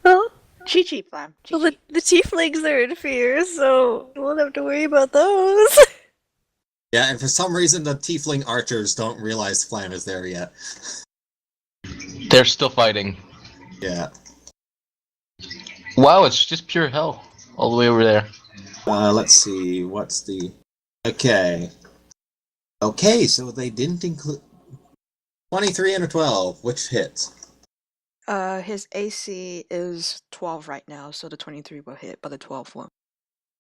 Well, Chi Flam. well the tieflings are in fear, so we won't have to worry about those. Yeah, and for some reason the tiefling archers don't realize Flam is there yet. They're still fighting. Yeah. Wow, it's just pure hell all the way over there. Let's see. What's the? Okay. Okay, so they didn't include 23 and a 12. Which hits? His AC is 12 right now, so the 23 will hit, but the 12 won't.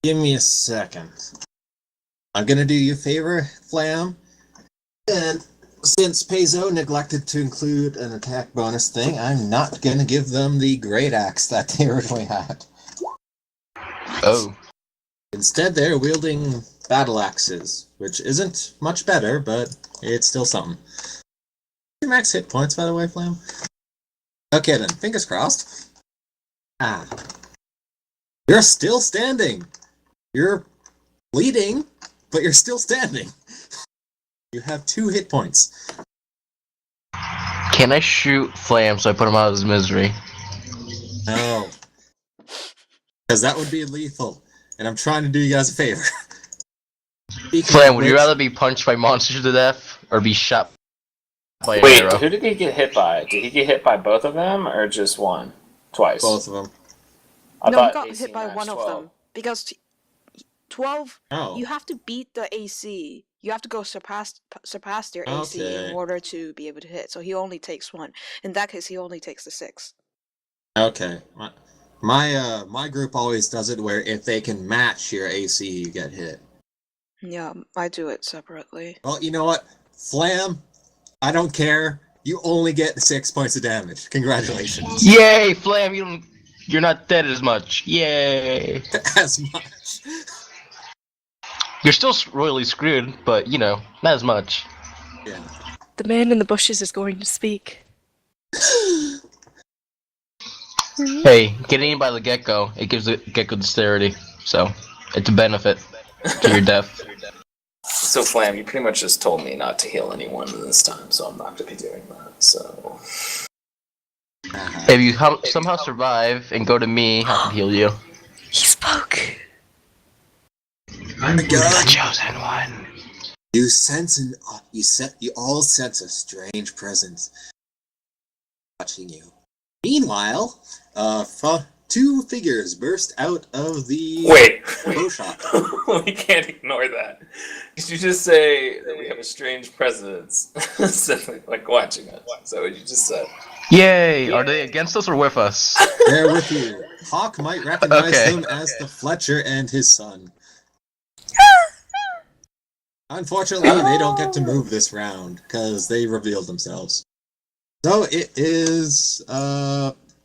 Give me a second. I'm gonna do you a favor, Flam. And since Paizo neglected to include an attack bonus thing, I'm not gonna give them the great axe that they originally had. Oh. Instead, they're wielding battle axes, which isn't much better, but it's still something. Your max hit points, by the way, Flam. Okay then, fingers crossed. You're still standing. You're bleeding, but you're still standing. You have 2 hit points. Can I shoot Flam so I put him out of his misery? No. Because that would be lethal. And I'm trying to do you guys a favor. Flam, would you rather be punched by monsters to death or be shot by an Wait, arrow? who did he get hit by? Did he get hit by both of them or just one? Twice? Both of them. I No, he thought got AC hit by matched one of 12. them. Because 12, Oh. you have to beat the AC. You have to go surpass their AC Okay. in order to be able to hit. So he only takes 1. In that case, he only takes the 6. Okay. My group always does it where if they can match your AC, you get hit. Yeah, I do it separately. Well, you know what? Flam, I don't care. You only get 6 points of damage. Congratulations. Yay, Flam! You're not dead as much. Yay! As much. You're still royally screwed, but you know, not as much. Yeah. The man in the bushes is going to speak. Hey, getting in by the gecko, it gives the gecko dexterity, so it's a benefit to your death. So, Flam, you pretty much just told me not to heal anyone this time, so I'm not going to be doing that, so... If you somehow survive and go to me, I can heal you. He spoke. I'm The chosen one. You sense you all sense a strange presence watching you. Meanwhile, 2 figures burst out of the Wait! bow shop. We can't ignore that. Did you just say that we have a strange presence? Like watching us. Is that what you just said? Yay! Are they against us or with us? They're with you. Hawk might recognize Okay. them as the Fletcher and his son. Unfortunately, they don't get to move this round, because they revealed themselves. So it is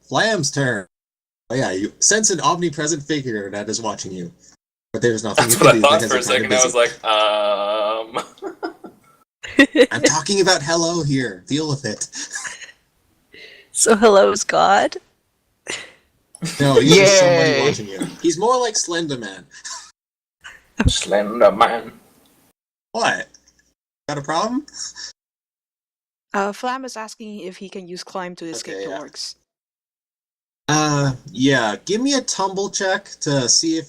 Flam's turn. Oh yeah, you sense an omnipresent figure that is watching you. But there's nothing That's you what can I do thought because for a you're kinda second. I was busy. like, I'm talking about hello here. Deal with it. So hello's God? No, he's just somebody Yay. watching you. He's more like Slender Man. Slender Man. What? Got a problem? Flam is asking if he can use climb to escape Okay, the yeah. orcs. Yeah. Give me a tumble check to see if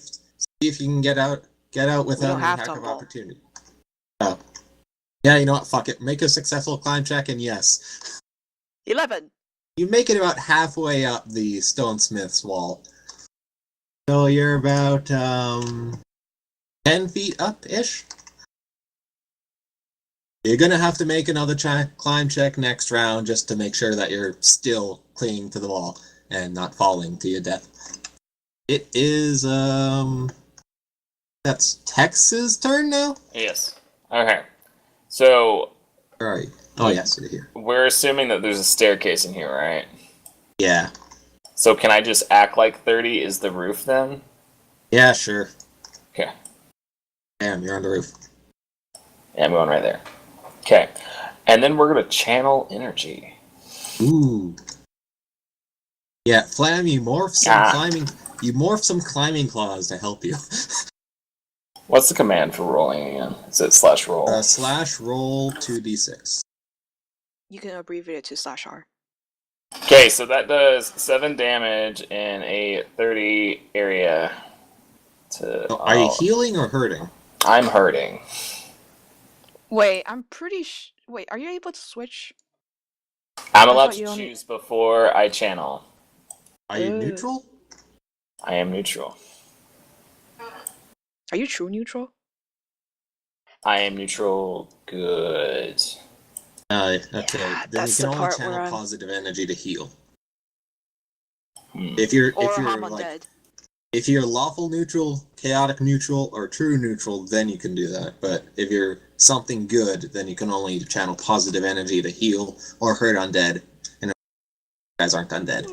you can get out without don't an have attack of tumble. opportunity. Oh. Yeah, you know what? Fuck it. Make a successful climb check, and yes. 11! You make it about halfway up the stonesmith's wall. So you're about 10 feet up-ish. You're gonna have to make another climb check next round just to make sure that you're still clinging to the wall and not falling to your death. It is that's Tex's turn now? Yes. Okay. So, Where are you? Oh yes, you're here. we're assuming that there's a staircase in here, right? Yeah. So can I just act like 30 is the roof then? Yeah, sure. Okay. Damn, you're on the roof. Yeah, I'm going right there. Okay. And then we're going to channel energy. Ooh. Yeah, Flam, you morph some climbing claws to help you. What's the command for rolling again? Is it /roll? /roll 2d6. You can abbreviate it to /r. Okay, so that does 7 damage in a 30 area. Are you healing or hurting? I'm hurting. Wait, I'm pretty wait, are you able to switch? I'm allowed to choose before I channel. Are you neutral? I am neutral. Are you true neutral? I am neutral good. Okay, Yeah, then you that's can the only part channel where positive energy to heal. Hmm. If you're I'm like, undead. if you're lawful neutral, chaotic neutral, or true neutral, then you can do that. But if you're something good, then you can only channel positive energy to heal or hurt undead. And you guys aren't undead.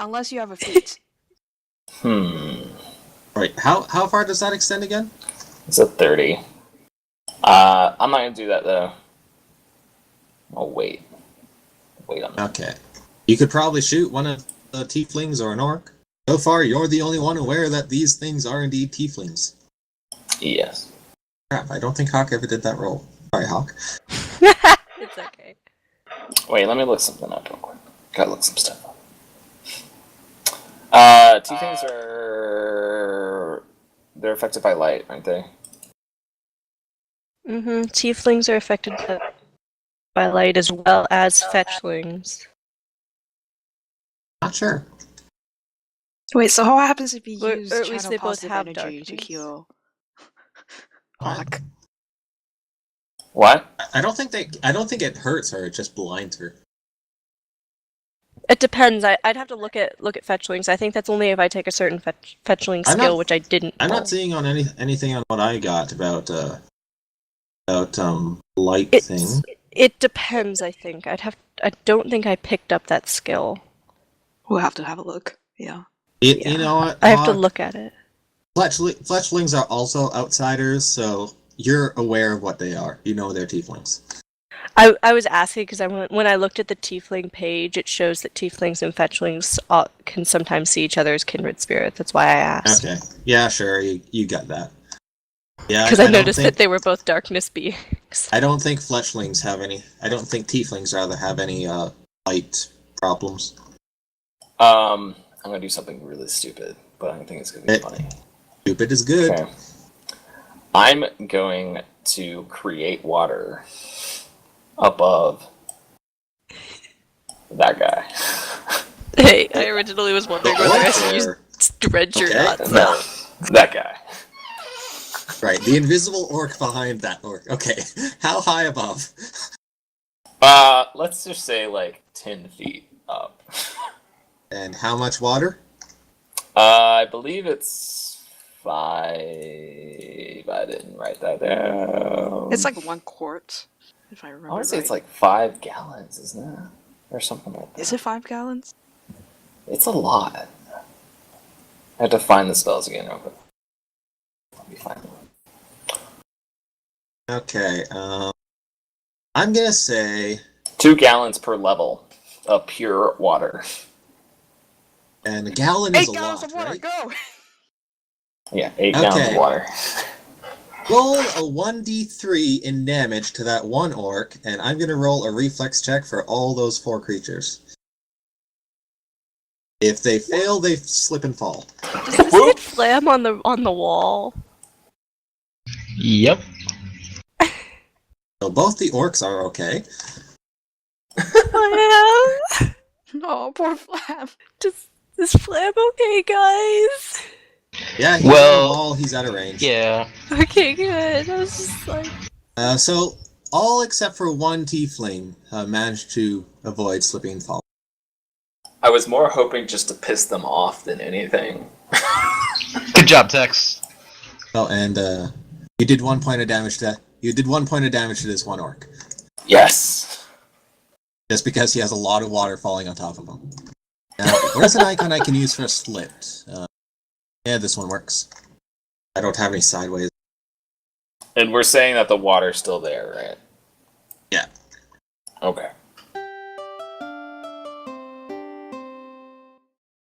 Unless you have a feat. Right. How far does that extend again? It's a 30. I'm not gonna do that though. Oh wait. Wait a minute. Okay. You could probably shoot one of the tieflings or an orc. So far, you're the only one aware that these things are indeed tieflings. Yes. Crap, I don't think Hawk ever did that roll. Sorry, Hawk. It's okay. Wait, let me look something up real quick. Gotta look some stuff up. Tieflings they're affected by light, aren't they? Tieflings are affected by light as well as fetchlings. Not sure. Wait, so what happens if you Or use at least channel they both positive have energy to darkness. heal What? Hawk? What? I don't think it hurts her. It just blinds her. It depends. I'd have to look at fetchlings. I think that's only if I take a certain fetchling skill, which I didn't. I'm not seeing on anything on what I got about light thing. It depends. I think I don't think I picked up that skill. We'll have to have a look. Yeah. You know what? I have to look at it. Fletchlings are also outsiders, so you're aware of what they are. You know they're tieflings. I was asking because when I looked at the tiefling page, it shows that tieflings and fetchlings can sometimes see each other as kindred spirits. That's why I asked. Okay. Yeah, sure. You got that. Yeah. Because I noticed that they were both darkness beings. I don't think fletchlings have any. I don't think tieflings rather have any light problems. I'm gonna do something really stupid, but I think it's gonna be funny. Stupid is good. Okay. I'm going to create water above that guy. Hey, I originally was wondering whether I should use dredge or not. No, that guy. Right, the invisible orc behind that orc. Okay, how high above? Let's just say like 10 feet up. And how much water? I believe it's 5. I didn't write that down. It's like 1 quart, if I remember. I want to say right. it's like 5 gallons, isn't it? Or something like that. Is it 5 gallons? It's a lot. I have to find the spells again real quick. Let me find them. Okay, I'm gonna say 2 gallons per level of pure water. and a gallon is 8 a gallons lot, of water, right? go! Yeah, 8 gallons of water. Roll a 1d3 in damage to that one orc, and I'm gonna roll a reflex check for all those 4 creatures. If they fail, they slip and fall. Does this get flam on the wall? Yep. So both the orcs are okay. Flam? No, poor Flam. Is Flam okay, guys? Yeah, he's on the wall, he's out of range. Yeah. Okay, good. I was just like... So, all except for one tiefling managed to avoid slipping and falling. I was more hoping just to piss them off than anything. Good job, Tex. Oh, and you did 1 point of damage to this one orc. Yes! Just because he has a lot of water falling on top of him. Where's an icon I can use for a split? Yeah, this one works. I don't have any sideways. And we're saying that the water's still there, right? Yeah. Okay.